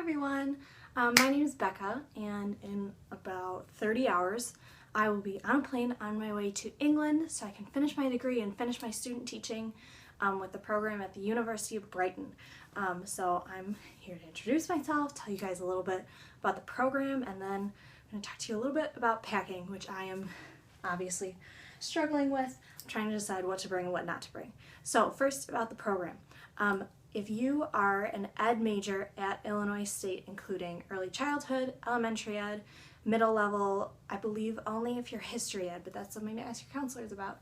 everyone, my name is Becca, and in about 30 hours I will be on a plane on my way to England so I can finish my degree and finish my student teaching with the program at the University of Brighton. So I'm here to introduce myself, tell you guys a little bit about the program, and then I'm going to talk to you a little bit about packing, which I am obviously struggling with. I'm trying to decide what to bring and what not to bring. So first, about the program. If you are an ed major at Illinois State, including early childhood, elementary ed, middle level, I believe only if you're history ed, but that's something to ask your counselors about,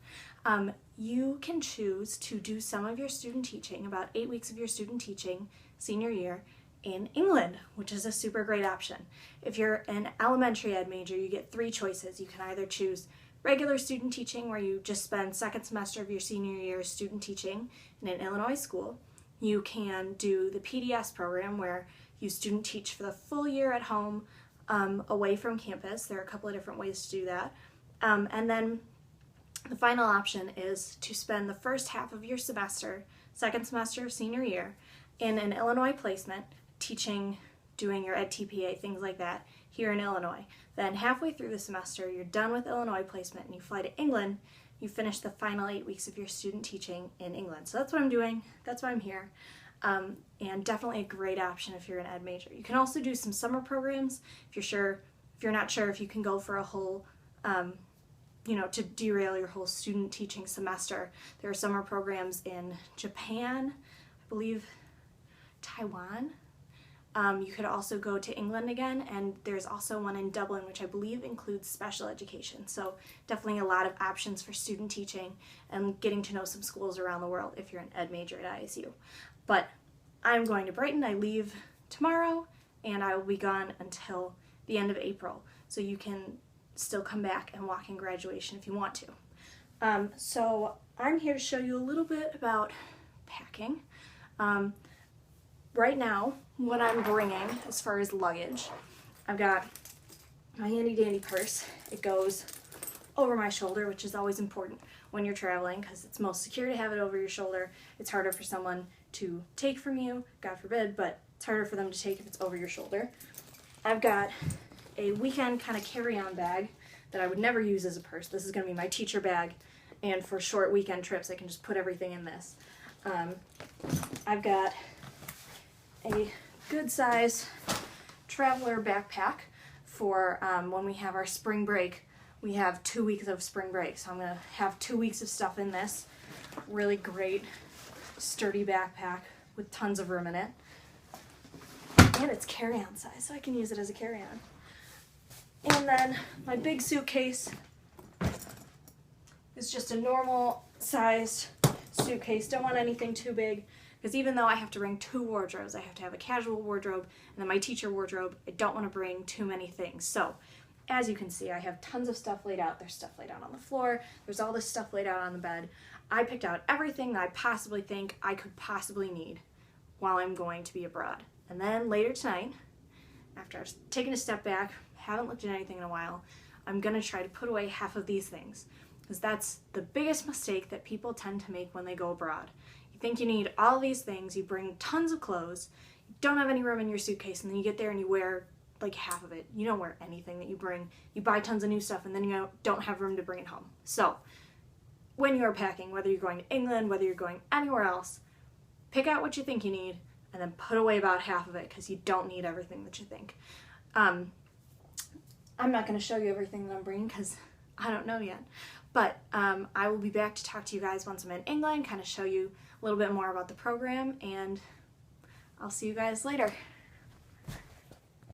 you can choose to do some of your student teaching, about 8 weeks of your student teaching senior year, in England, which is a super great option. If you're an elementary ed major, you get 3 choices. You can either choose regular student teaching, where you just spend second semester of your senior year student teaching in an Illinois school. You can do the PDS program, where you student teach for the full year at home, away from campus. There are a couple of different ways to do that. And then the final option is to spend the first half of your semester, second semester of senior year, in an Illinois placement, teaching, doing your Ed TPA, things like that, here in Illinois. Then halfway through the semester, you're done with Illinois placement and you fly to England. You finish the final 8 weeks of your student teaching in England. So that's what I'm doing, that's why I'm here, and definitely a great option if you're an ed major. You can also do some summer programs if you're not sure if you can go for a whole, to derail your whole student teaching semester. There are summer programs in Japan, I believe Taiwan. You could also go to England again, and there's also one in Dublin, which I believe includes special education. So definitely a lot of options for student teaching and getting to know some schools around the world if you're an ed major at ISU. But I'm going to Brighton. I leave tomorrow, and I will be gone until the end of April. So you can still come back and walk in graduation if you want to. So I'm here to show you a little bit about packing. Right now, what I'm bringing as far as luggage, I've got my handy dandy purse. It goes over my shoulder, which is always important when you're traveling because it's most secure to have it over your shoulder. It's harder for someone to take from you, God forbid, but it's harder for them to take if it's over your shoulder. I've got a weekend kind of carry-on bag that I would never use as a purse. This is going to be my teacher bag, and for short weekend trips I can just put everything in this. I've got a good size traveler backpack for when we have our spring break. We have 2 weeks of spring break, so I'm going to have 2 weeks of stuff in this really great sturdy backpack with tons of room in it. And it's carry-on size, so I can use it as a carry-on. And then my big suitcase is just a normal sized suitcase. Don't want anything too big, because even though I have to bring 2 wardrobes, I have to have a casual wardrobe and then my teacher wardrobe, I don't want to bring too many things. So as you can see, I have tons of stuff laid out. There's stuff laid out on the floor. There's all this stuff laid out on the bed. I picked out everything that I possibly think I could possibly need while I'm going to be abroad. And then later tonight, after I've taken a step back, haven't looked at anything in a while, I'm going to try to put away half of these things, because that's the biggest mistake that people tend to make when they go abroad. You think you need all these things, you bring tons of clothes, you don't have any room in your suitcase, and then you get there and you wear like half of it. You don't wear anything that you bring. You buy tons of new stuff, and then you don't have room to bring it home. So when you're packing, whether you're going to England, whether you're going anywhere else, pick out what you think you need and then put away about half of it, because you don't need everything that you think. I'm not going to show you everything that I'm bringing because I don't know yet, but I will be back to talk to you guys once I'm in England, kind of show you a little bit more about the program, and I'll see you guys later.